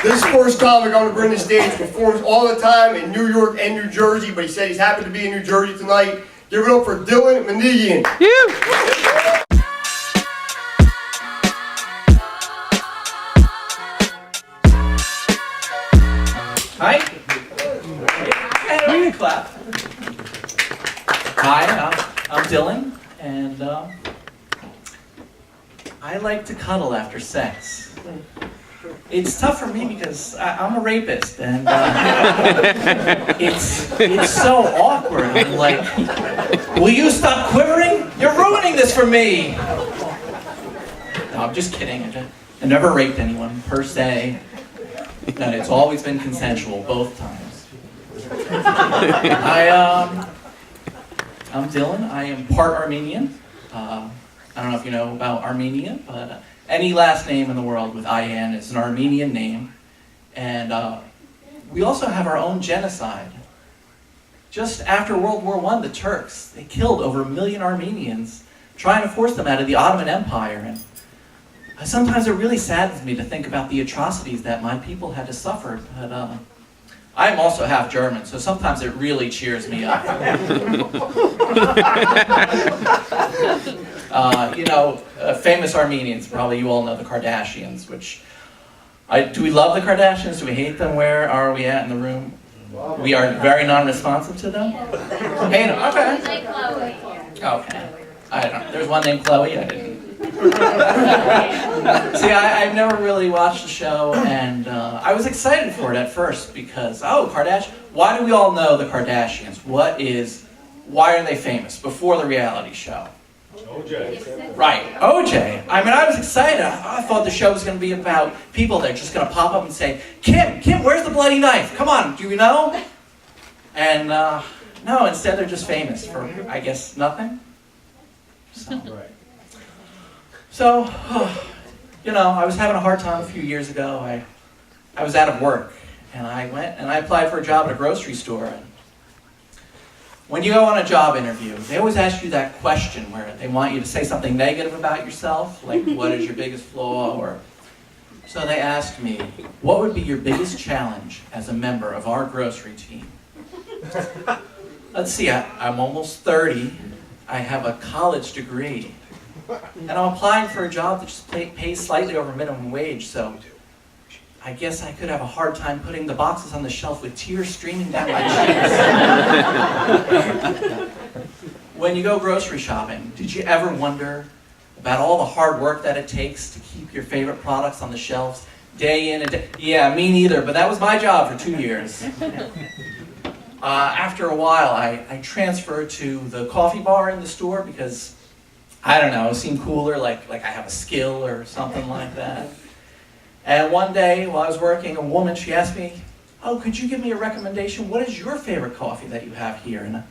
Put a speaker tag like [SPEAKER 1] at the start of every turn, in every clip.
[SPEAKER 1] This first comic on the Brindle stage performs all the time in New York and New Jersey, but he said he's happy to be in New Jersey tonight. Give it up for Dylan Manigian.
[SPEAKER 2] Hi. Hey, clap. Hi, I'm Dylan, and I like to cuddle after sex. It's tough for me because I'm a rapist, and it's so awkward. I'm like, will you stop quivering? You're ruining this for me. No, I'm just kidding. I never raped anyone per se. And it's always been consensual, both times. I'm Dylan. I am part Armenian. I don't know if you know about Armenia, but any last name in the world with IN is an Armenian name. And we also have our own genocide. Just after World War I, the Turks, they killed over 1 million Armenians, trying to force them out of the Ottoman Empire. And sometimes it really saddens me to think about the atrocities that my people had to suffer. But I'm also half German, so sometimes it really cheers me up. Famous Armenians, probably you all know the Kardashians, which, do we love the Kardashians? Do we hate them? Where are we at in the room? We are very non-responsive to them? Hate them, okay. Okay. I don't know. There's one named Chloe, I didn't. See, I've never really watched the show, and I was excited for it at first because, Kardashian. Why do we all know the Kardashians? Why are they famous before the reality show? OJ. Right, OJ. I mean, I was excited. I thought the show was going to be about people that are just going to pop up and say, Kim, where's the bloody knife? Come on, do you know? And no, instead they're just famous for, I guess, nothing. So, I was having a hard time a few years ago. I was out of work, and I went and I applied for a job at a grocery store. And when you go on a job interview, they always ask you that question where they want you to say something negative about yourself, like what is your biggest flaw, so they asked me, what would be your biggest challenge as a member of our grocery team? Let's see, I'm almost 30. I have a college degree. And I'm applying for a job that just pays slightly over minimum wage, so I guess I could have a hard time putting the boxes on the shelf with tears streaming down my cheeks. When you go grocery shopping, did you ever wonder about all the hard work that it takes to keep your favorite products on the shelves day in and day? Yeah, me neither, but that was my job for 2 years. After a while, I transferred to the coffee bar in the store because, I don't know, it seemed cooler, like I have a skill or something like that. And one day, while I was working, a woman, she asked me, could you give me a recommendation? What is your favorite coffee that you have here? And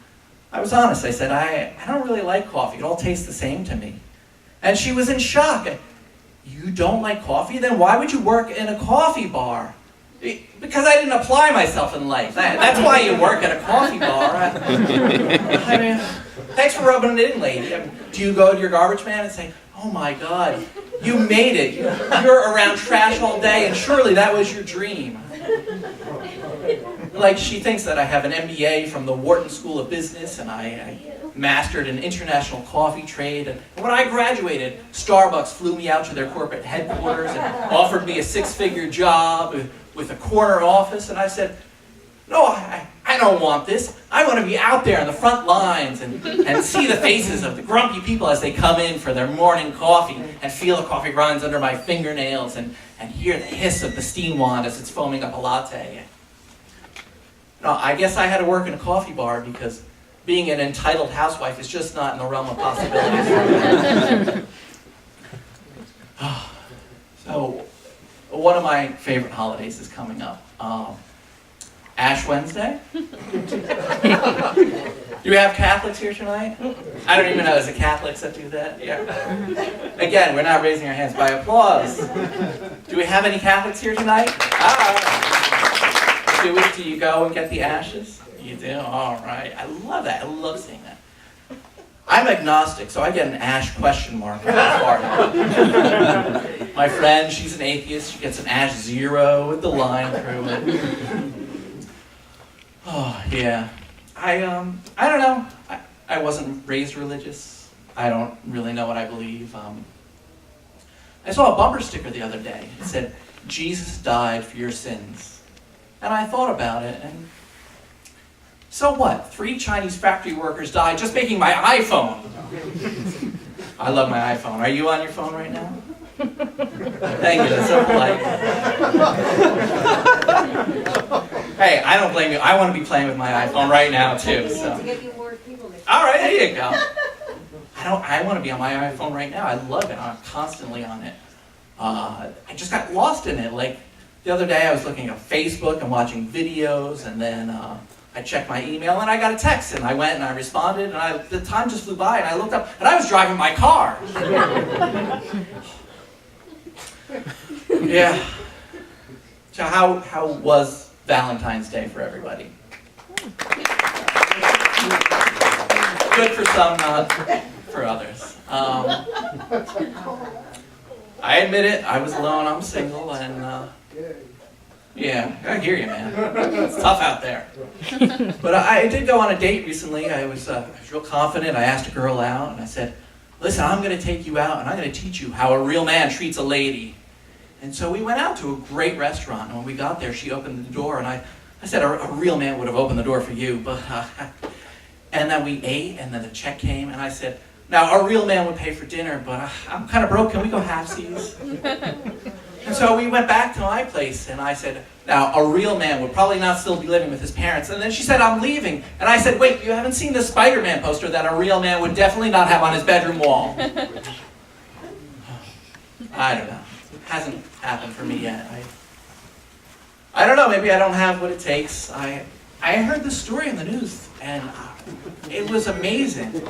[SPEAKER 2] I was honest. I said, I don't really like coffee. It all tastes the same to me. And she was in shock. You don't like coffee? Then why would you work in a coffee bar? Because I didn't apply myself in life. That's why you work at a coffee bar. I mean, thanks for rubbing it in, lady. Do you go to your garbage man and say, oh my God, you made it. You're around trash all day, and surely that was your dream. Like, she thinks that I have an MBA from the Wharton School of Business, and I mastered an international coffee trade. And when I graduated, Starbucks flew me out to their corporate headquarters and offered me a 6-figure job with a corner office, and I said, no, I don't want this. I want to be out there on the front lines and see the faces of the grumpy people as they come in for their morning coffee and feel the coffee grinds under my fingernails and hear the hiss of the steam wand as it's foaming up a latte. No, I guess I had to work in a coffee bar because being an entitled housewife is just not in the realm of possibilities. So, one of my favorite holidays is coming up. Ash Wednesday? Do we have Catholics here tonight? I don't even know, is it Catholics that do that? Yeah. Again, we're not raising our hands by applause. Do we have any Catholics here tonight? Do you go and get the ashes? You do? All right. I love that. I love seeing that. I'm agnostic, so I get an ash question mark on my forehead. My friend, she's an atheist, she gets an ash 0 with the line through it. Oh, yeah. I don't know. I wasn't raised religious. I don't really know what I believe. I saw a bumper sticker the other day. It said, "Jesus died for your sins." And I thought about it, and so what? 3 Chinese factory workers died just making my iPhone. I love my iPhone. Are you on your phone right now? Thank you, that's so polite. Hey, I don't blame you. I want to be playing with my iPhone right now too. So. All right, there you go. I want to be on my iPhone right now. I love it. I'm constantly on it. I just got lost in it. Like the other day, I was looking at Facebook and watching videos, and then I checked my email, and I got a text, and I went and I responded, and the time just flew by, and I looked up, and I was driving my car. Yeah. So how was Valentine's Day for everybody? Good for some, not for others. I admit it, I was alone, I'm single, and yeah, I hear you, man. It's tough out there. But I did go on a date recently. I was real confident. I asked a girl out, and I said, "Listen, I'm going to take you out, and I'm going to teach you how a real man treats a lady." And so we went out to a great restaurant, and when we got there, she opened the door, and I said, a real man would have opened the door for you, but... And then we ate, and then the check came, and I said, "Now, a real man would pay for dinner, but I'm kind of broke. Can we go halfsies?" And so we went back to my place, and I said, "Now, a real man would probably not still be living with his parents." And then she said, "I'm leaving." And I said, "Wait, you haven't seen the Spider-Man poster that a real man would definitely not have on his bedroom wall?" I don't know. It hasn't happened for me yet. I don't know, maybe I don't have what it takes. I heard this story in the news, and it was amazing.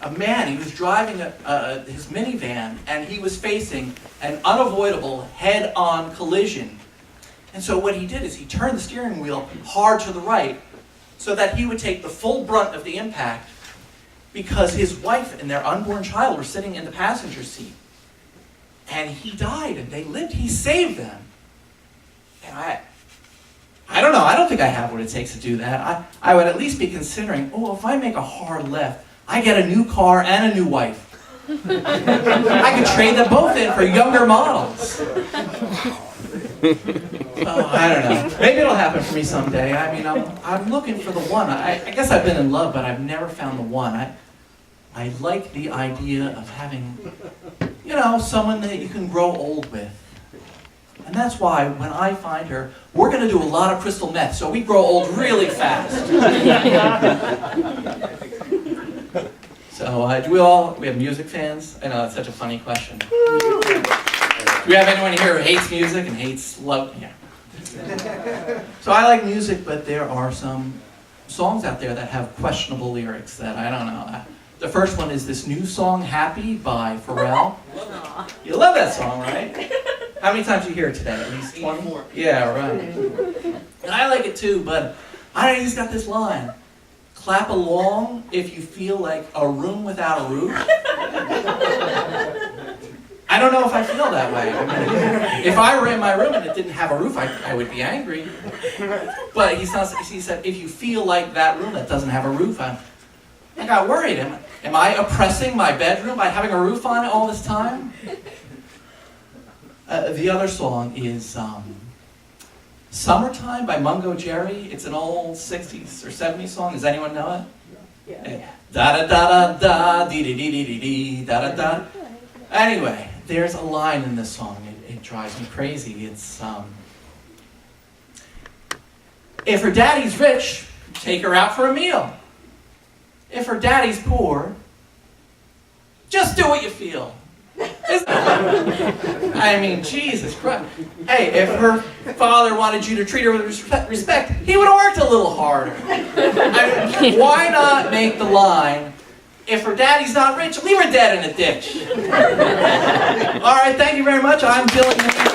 [SPEAKER 2] A man, he was driving his minivan, and he was facing an unavoidable head-on collision. And so what he did is he turned the steering wheel hard to the right so that he would take the full brunt of the impact, because his wife and their unborn child were sitting in the passenger seat. And he died, and they lived. He saved them. And I don't know. I don't think I have what it takes to do that. I would at least be considering, if I make a hard left, I get a new car and a new wife. I could trade them both in for younger models. I don't know. Maybe it'll happen for me someday. I mean, I'm looking for the one. I guess I've been in love, but I've never found the one. I like the idea of having, someone that you can grow old with. And that's why when I find her, we're going to do a lot of crystal meth, so we grow old really fast. So do we have music fans? I know, that's such a funny question. Do we have anyone here who hates music and hates love? Yeah. So I like music, but there are some songs out there that have questionable lyrics that I don't know. The first one is this new song, Happy, by Pharrell. You love that song, right? How many times do you hear it today? At least 20? Yeah, right. And I like it too, but I don't know, he's got this line. Clap along if you feel like a room without a roof. I don't know if I feel that way. I mean, if I were in my room and it didn't have a roof, I would be angry. But he said, if you feel like that room that doesn't have a roof, I got worried. Am I oppressing my bedroom by having a roof on it all this time? The other song is Summertime by Mungo Jerry. It's an old 60s or 70s song. Does anyone know it? Yeah. Da-da-da-da-da, dee-dee-dee-dee-dee, da-da-da. Anyway, there's a line in this song. It drives me crazy. It's, if her daddy's rich, take her out for a meal. If her daddy's poor, just do what you feel. I mean, Jesus Christ. Hey, if her father wanted you to treat her with respect, he would have worked a little harder. I mean, why not make the line, if her daddy's not rich, leave her dead in a ditch. All right, thank you very much. I'm Dylan.